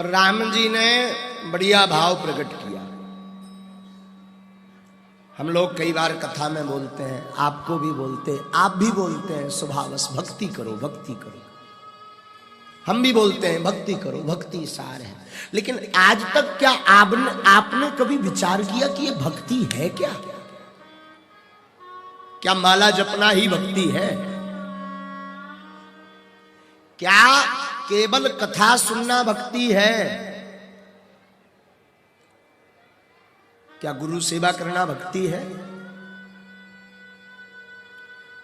राम जी ने बढ़िया भाव प्रकट किया। हम लोग कई बार कथा में बोलते हैं, आपको भी बोलते हैं, आप भी बोलते हैं स्वभावश भक्ति करो भक्ति करो। हम भी बोलते हैं भक्ति करो, भक्ति सार है। लेकिन आज तक क्या आपने कभी विचार किया कि ये भक्ति है क्या? क्या माला जपना ही भक्ति है? क्या केवल कथा सुनना भक्ति है? क्या गुरु सेवा करना भक्ति है?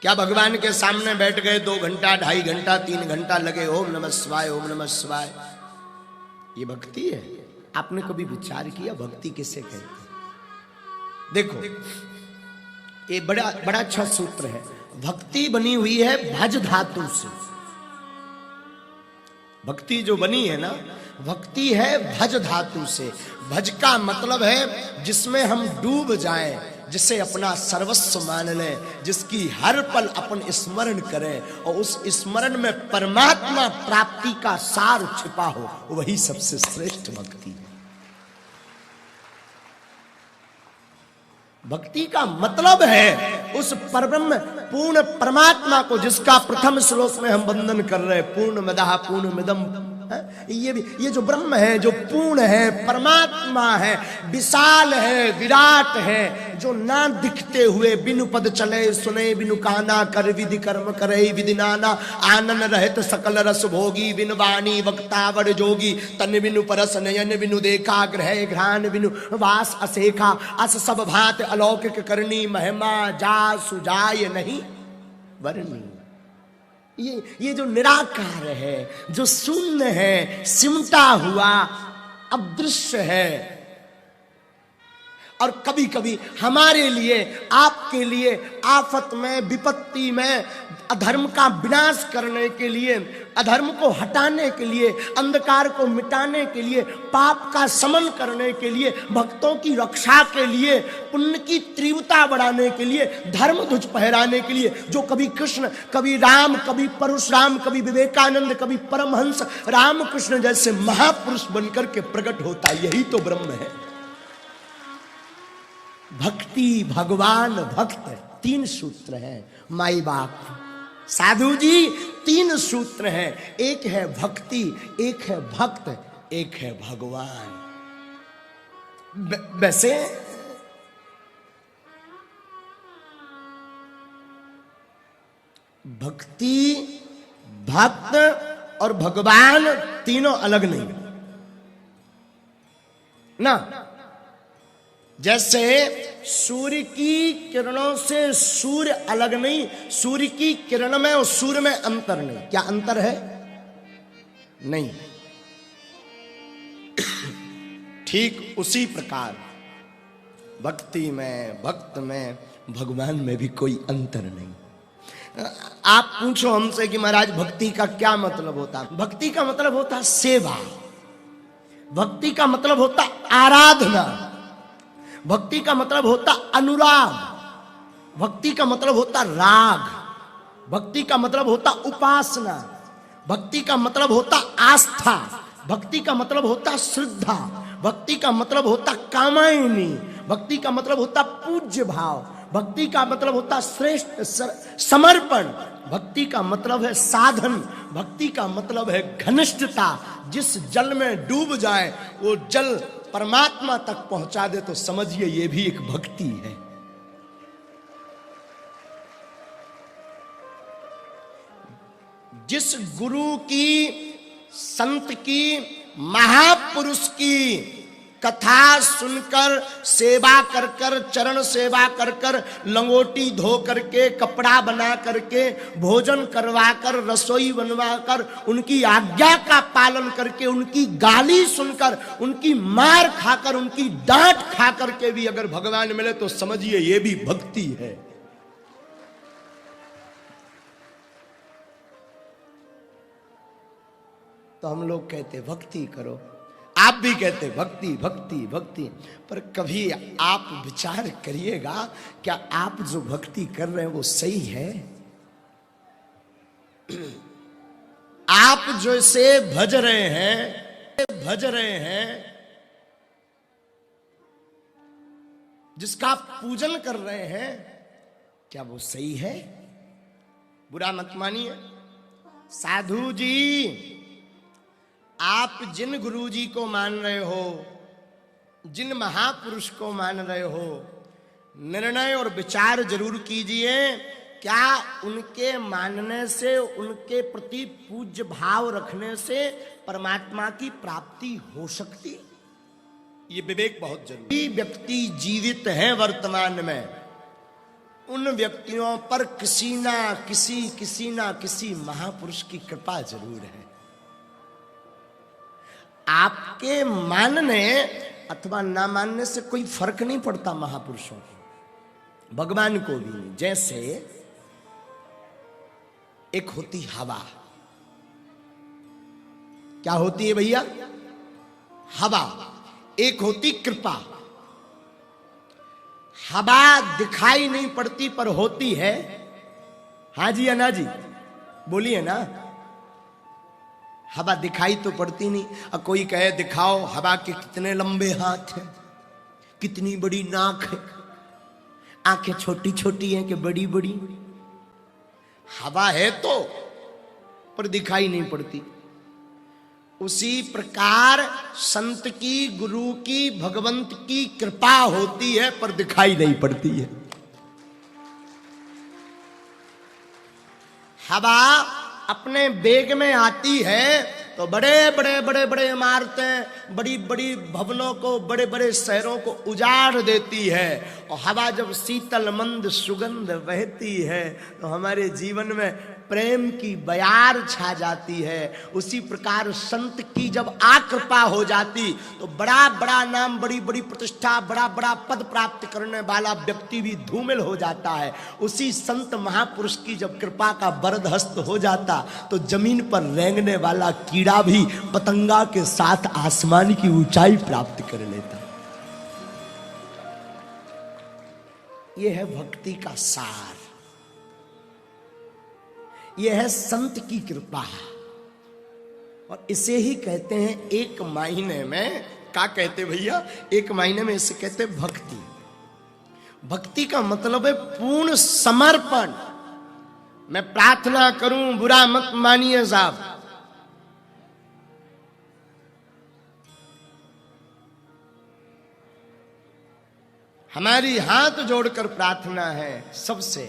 क्या भगवान के सामने बैठ गए 2 घंटा 2.5 घंटा 3 घंटा लगे ओम नमः शिवाय ओम नमः शिवाय, ये भक्ति है? आपने कभी विचार किया भक्ति किसे कहते हैं? देखो ये बड़ा अच्छा सूत्र है। भक्ति बनी हुई है भज धातु से। भक्ति जो बनी है ना, भक्ति है भज धातु से। भज का मतलब है जिसमें हम डूब जाएं, जिसे अपना सर्वस्व मान लें, जिसकी हर पल अपन स्मरण करें और उस स्मरण में परमात्मा प्राप्ति का सार छिपा हो, वही सबसे श्रेष्ठ भक्ति है। भक्ति का मतलब है उस परब्रह्म पूर्ण परमात्मा को, जिसका प्रथम श्लोक में हम वंदन कर रहे हैं, पूर्णमदः पूर्णमिदं। ये जो ब्रह्म है, जो पूर्ण है, परमात्मा है, विशाल है, विराट है, जो ना दिखते हुए बिनु पद चले सुने बिनु काना, कर विधि कर्म करे विधि नाना, आनंद रहित सकल रस भोगी, बिन वाणी वक्तावर जोगी, तन बिनु परस नयन बिनु देखा, ग्रह घ्राण बिनु वास असेखा, अस सब भांत अलौकिक करनी, महिमा जा सुजाय नहीं वर्णी। ये जो निराकार है, जो शून्य है, सिमटा हुआ अदृश्य है, और कभी कभी हमारे लिए, आपके लिए आफत में, विपत्ति में, अधर्म का विनाश करने के लिए, अधर्म को हटाने के लिए, अंधकार को मिटाने के लिए, पाप का समन करने के लिए, भक्तों की रक्षा के लिए, पुण्य की तीव्रता बढ़ाने के लिए, धर्म ध्वज फहराने के लिए, जो कभी कृष्ण, कभी राम, कभी परशुराम, कभी विवेकानंद, कभी परमहंस रामकृष्ण जैसे महापुरुष बनकर के प्रकट होता है, यही तो ब्रह्म है। भक्ति, भगवान, भक्त, 3 सूत्र हैं। माई बाप, साधु जी, 3 सूत्र हैं। एक है भक्ति, एक है भक्त, एक है भगवान। वैसे भक्ति, भक्त और भगवान तीनों अलग नहीं ना। जैसे सूर्य की किरणों से सूर्य अलग नहीं, सूर्य की किरण में और सूर्य में अंतर नहीं। क्या अंतर है? नहीं। ठीक उसी प्रकार भक्ति में, भक्त में, भगवान में भी कोई अंतर नहीं। आप पूछो हमसे कि महाराज भक्ति का क्या मतलब होता है? भक्ति का मतलब होता सेवा, भक्ति का मतलब होता आराधना, भक्ति का मतलब होता अनुराग, भक्ति का मतलब होता राग, भक्ति का मतलब होता उपासना, भक्ति का मतलब होता आस्था, भक्ति का मतलब होता श्रद्धा, भक्ति का मतलब होता कामायनी, भक्ति का मतलब होता पूज्य भाव, भक्ति का मतलब होता श्रेष्ठ समर्पण, भक्ति का मतलब है साधन, भक्ति का मतलब है घनिष्ठता। जिस जल में डूब जाए वो जल परमात्मा तक पहुंचा दे, तो समझिए ये भी एक भक्ति है। जिस गुरु की, संत की, महापुरुष की कथा सुनकर, सेवा कर कर, चरण सेवा कर कर, लंगोटी धो करके, कपड़ा बना करके, भोजन करवा कर, रसोई बनवा कर, उनकी आज्ञा का पालन करके, उनकी गाली सुनकर, उनकी मार खाकर, उनकी डांट खा करके भी अगर भगवान मिले तो समझिए ये भी भक्ति है। तो हम लोग कहते भक्ति करो, आप भी कहते भक्ति भक्ति भक्ति, पर कभी आप विचार करिएगा, क्या आप जो भक्ति कर रहे हैं वो सही है? आप जो से भज रहे हैं भज रहे हैं, जिसका पूजन कर रहे हैं, क्या वो सही है? बुरा मत मानिए। साधु जी, आप जिन गुरु जी को मान रहे हो, जिन महापुरुष को मान रहे हो, निर्णय और विचार जरूर कीजिए, क्या उनके मानने से, उनके प्रति पूज्य भाव रखने से परमात्मा की प्राप्ति हो सकती? ये विवेक बहुत जरूरी। व्यक्ति जीवित हैं वर्तमान में, उन व्यक्तियों पर किसी ना किसी महापुरुष की कृपा जरूर है। आपके मानने अथवा ना मानने से कोई फर्क नहीं पड़ता महापुरुषों को, भगवान को भी नहीं। जैसे एक होती हवा, क्या होती है भैया? हवा। एक होती कृपा। हवा दिखाई नहीं पड़ती पर होती है। हाँ जी या ना जी? बोलिए ना। हवा दिखाई तो पड़ती नहीं। अब कोई कहे दिखाओ हवा के कितने लंबे हाथ हैं, कितनी बड़ी नाक है, आंखें छोटी छोटी हैं कि बड़ी बड़ी। हवा है तो, पर दिखाई नहीं पड़ती। उसी प्रकार संत की, गुरु की, भगवंत की कृपा होती है पर दिखाई नहीं पड़ती है। हवा अपने वेग में आती है तो बड़े इमारतें, बड़ी बड़ी भवनों को, बड़े बड़े शहरों को उजाड़ देती है। और हवा जब शीतल मंद सुगंध बहती है तो हमारे जीवन में प्रेम की बयार छा जाती है। उसी प्रकार संत की जब आकृपा हो जाती तो बड़ा बड़ा नाम, बड़ी बड़ी प्रतिष्ठा, बड़ा बड़ा पद प्राप्त करने वाला व्यक्ति भी धूमिल हो जाता है। उसी संत महापुरुष की जब कृपा का वरद हस्त हो जाता तो जमीन पर रेंगने वाला कीड़ा भी पतंगा के साथ आसमान की ऊंचाई प्राप्त कर लेता। यह है भक्ति का सार, यह है संत की कृपा। और इसे ही कहते हैं एक महीने में, क्या कहते भैया? एक महीने में इसे कहते भक्ति। भक्ति का मतलब है पूर्ण समर्पण। मैं प्रार्थना करूं, बुरा मत मानिए साहब, हमारी हाथ जोड़कर प्रार्थना है सबसे,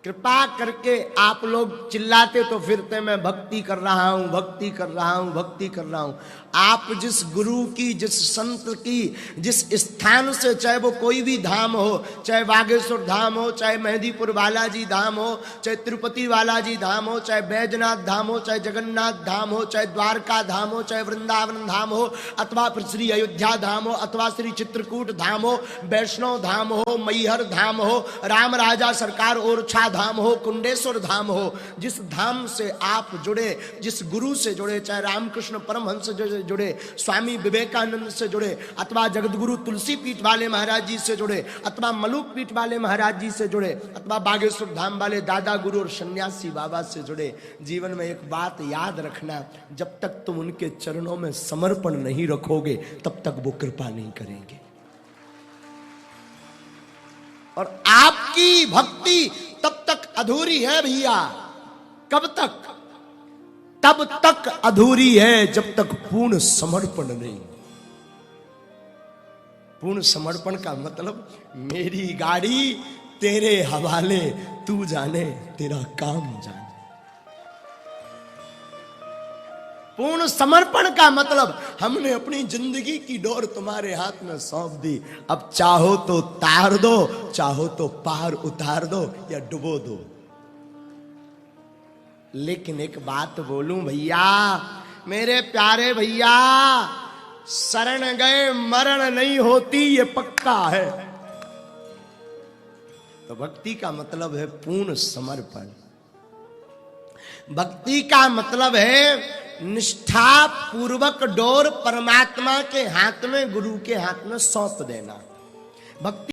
कृपा करके आप लोग चिल्लाते तो फिरते मैं भक्ति कर रहा हूं, भक्ति कर रहा हूं, भक्ति कर रहा हूं। आप जिस गुरु की, जिस संत की, जिस स्थान से, चाहे वो कोई भी धाम हो, चाहे बागेश्वर धाम हो, चाहे मेहंदीपुर बालाजी धाम हो, चाहे तिरुपति बालाजी धाम हो, चाहे बैजनाथ धाम हो, चाहे जगन्नाथ धाम हो, चाहे द्वारका धाम हो, चाहे वृंदावन धाम हो, अथवा श्री अयोध्या धाम हो, अथवा श्री चित्रकूट धाम हो, वैष्णव धाम हो, मैहर धाम हो, राम राजा सरकार ओरछा धाम हो, कुंडेश्वर धाम हो, जिस धाम से आप जुड़े, जिस गुरु से जुड़े, चाहे रामकृष्ण परमहंस से जुड़े, स्वामी विवेकानंद से जुड़े, अथवा जगतगुरु तुलसी पीठ वाले महाराज जी से जुड़े, अथवा मलुक पीठ वाले महाराज जी से जुड़े, अथवा बागेश्वर धाम वाले दादा गुरु और सन्यासी बाबा से जुड़े, जीवन में एक बात याद रखना, जब तक तुम उनके चरणों में समर्पण नहीं रखोगे तब तक वो कृपा नहीं करेंगे। और आपकी भक्ति तब तक अधूरी है भैया। कब तक? तब तक अधूरी है जब तक पूर्ण समर्पण नहीं। पूर्ण समर्पण का मतलब मेरी गाड़ी तेरे हवाले, तू जाने तेरा काम जाने। पूर्ण समर्पण का मतलब हमने अपनी जिंदगी की डोर तुम्हारे हाथ में सौंप दी, अब चाहो तो तार दो, चाहो तो पार उतार दो या डुबो दो। लेकिन एक बात बोलूं भैया, मेरे प्यारे भैया, शरण गए मरण नहीं होती, ये पक्का है। तो भक्ति का मतलब है पूर्ण समर्पण। भक्ति का मतलब है निष्ठा पूर्वक डोर परमात्मा के हाथ में, गुरु के हाथ में सौंप देना। भक्ति